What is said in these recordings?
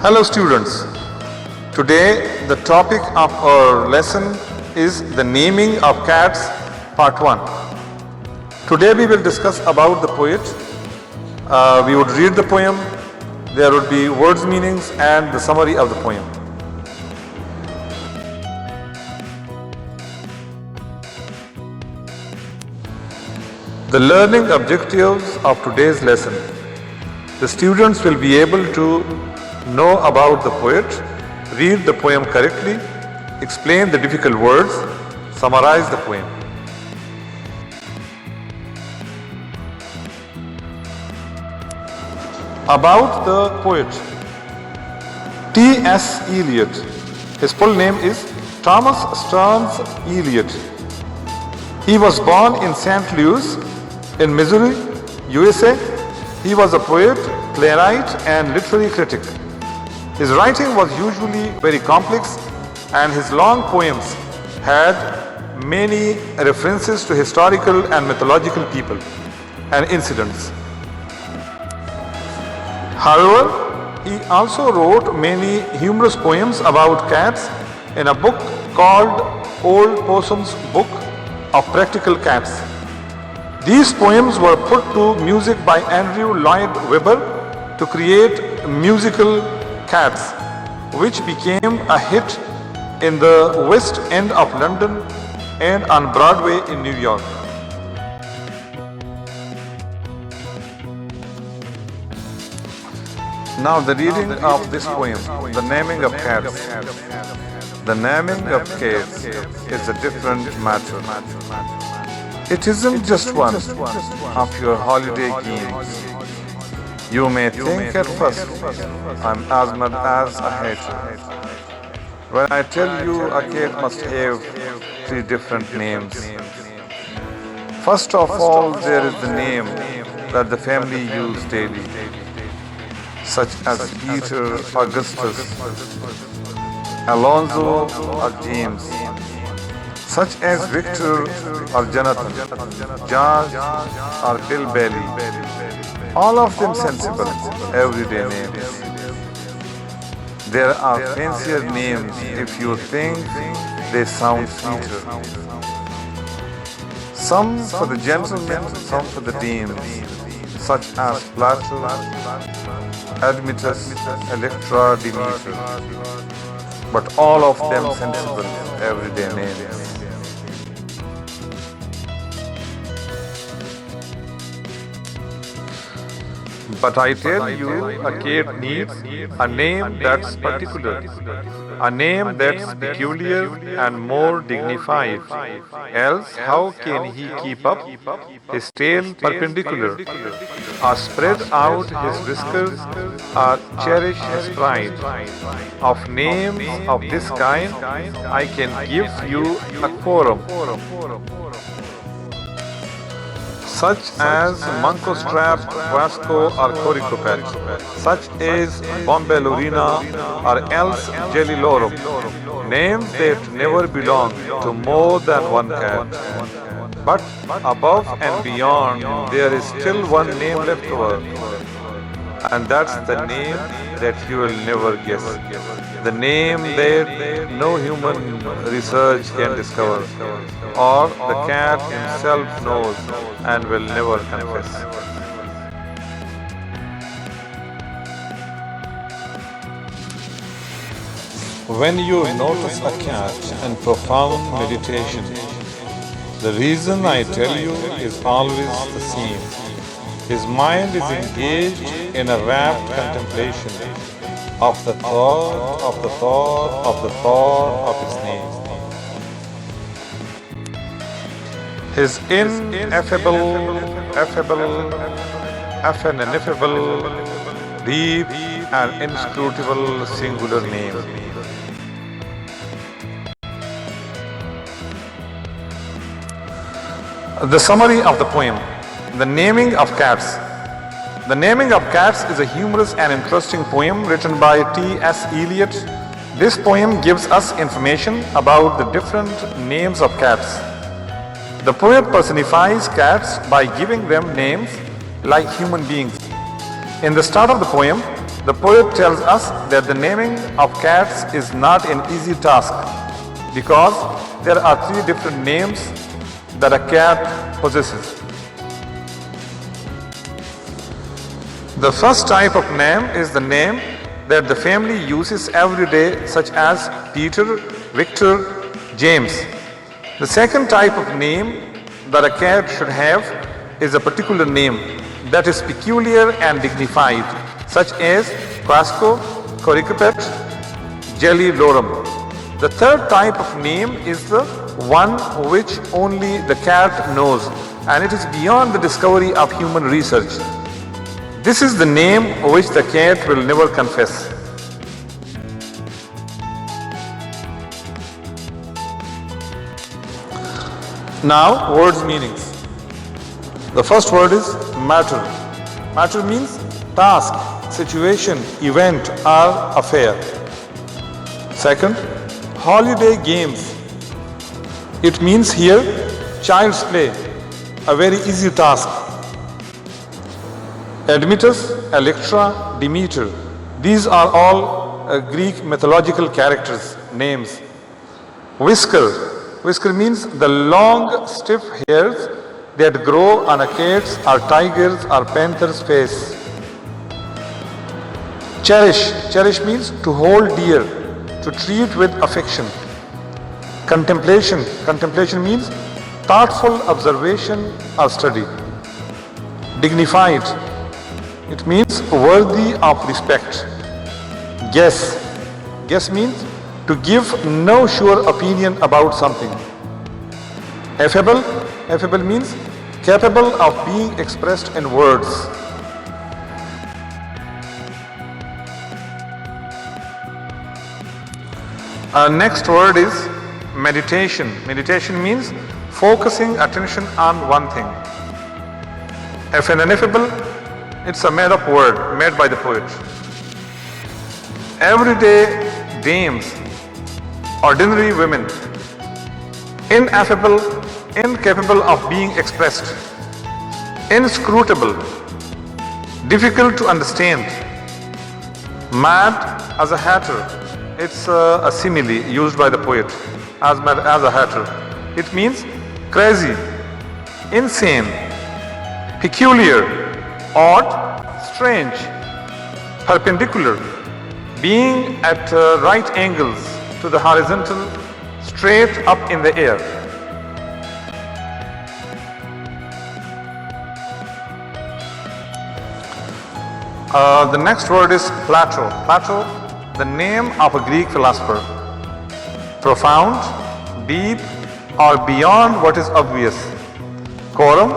Hello students, today the topic of our lesson is the naming of cats part 1. Today we will discuss about the poet. We would read the poem, there would be words meanings and the summary of the poem. The learning objectives of today's lesson. The students will be able to know about the poet, read the poem correctly, explain the difficult words, summarize the poem. About the poet. T.S. Eliot. His full name is Thomas Stearns Eliot. He was born in St. Louis in Missouri, USA. He was a poet, playwright and literary critic. His writing was usually very complex and his long poems had many references to historical and mythological people and incidents. However, he also wrote many humorous poems about cats in a book called Old Possum's Book of Practical Cats. These poems were put to music by Andrew Lloyd Webber to create musical Cats, which became a hit in the West End of London and on Broadway in New York. Now the reading of this poem, The Naming of Cats. The naming of cats is a different matter. It isn't just one of your holiday games. You may think at first, I'm as mad as a hater. When I tell you a cat must have 3 different names. First of all, there is the name that the family use daily, such as Peter, Augustus, Alonzo or James, such as Victor or Jonathan, George or Bill Bailey. All of them sensible, everyday names. There are fancier names if you think they sound sweeter. Some for the gentlemen, some for the dames, such as Plato, Admetus, Electra, Demeter. But all of them sensible, everyday names. But I tell you, a cat needs a name that's particular, a name that's peculiar and more dignified. Else, how can he keep up his tail perpendicular, or spread out his whiskers, or cherish his pride? Of names of this kind, I can give you a quorum, such as Moncostrap, Vasco or Coricopet, such as Bombellurina or else Jellilorum, names that never belong to more than one cat. But above and beyond, there is still one name left over, and that's the name that you will never guess. The name that no human research can discover, or the cat himself knows and will never confess. When you notice a cat in profound meditation, the reason I tell you is always the same. His mind is engaged in a rapt contemplation of the thought of the thought of the thought of his name. His ineffable, deep and inscrutable singular name. The summary of the poem, The Naming of Cats. The Naming of Cats is a humorous and interesting poem written by T.S. Eliot. This poem gives us information about the different names of cats. The poet personifies cats by giving them names like human beings. In the start of the poem, The poet tells us that the naming of cats is not an easy task because there are 3 different names that a cat possesses. The first type of name is the name that the family uses every day, such as Peter, Victor, James. The second type of name that a cat should have is a particular name that is peculiar and dignified, such as Quasco, Coricopet, Jelly Lorum. The third type of name is the one which only the cat knows, and it is beyond the discovery of human research. This is the name which the cat will never confess. Now, words' meanings. The first word is matter. Matter means task, situation, event, or affair. Second, holiday games. It means here child's play, a very easy task. Admetus, Electra, Demeter. These are all Greek mythological characters, names. Whisker. Whisker means the long, stiff hairs that grow on a cat's or tiger's or panther's face. Cherish. Cherish means to hold dear, to treat with affection. Contemplation. Contemplation means thoughtful observation or study. Dignified. It means worthy of respect. Guess. Guess means to give no sure opinion about something. Affable. Affable means capable of being expressed in words. Our next word is meditation. Meditation means focusing attention on one thing. If an ineffable, it's a made-up word made by the poet. Everyday dames, ordinary women, ineffable, incapable of being expressed, inscrutable, difficult to understand, mad as a hatter. It's a simile used by the poet, as mad as a hatter. It means crazy, insane, peculiar, odd, strange, perpendicular, being at right angles to the horizontal, straight up in the air. The next word is Plato. Plato, the name of a Greek philosopher. Profound, deep, or beyond what is obvious. Quorum,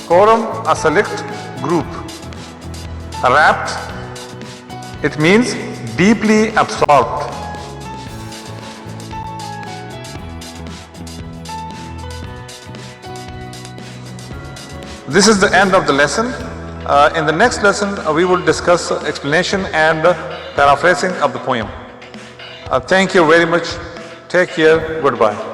quorum, a select group. Rapt, it means deeply absorbed. This is the end of the lesson. In the next lesson, we will discuss explanation and paraphrasing of the poem. Thank you very much. Take care. Goodbye.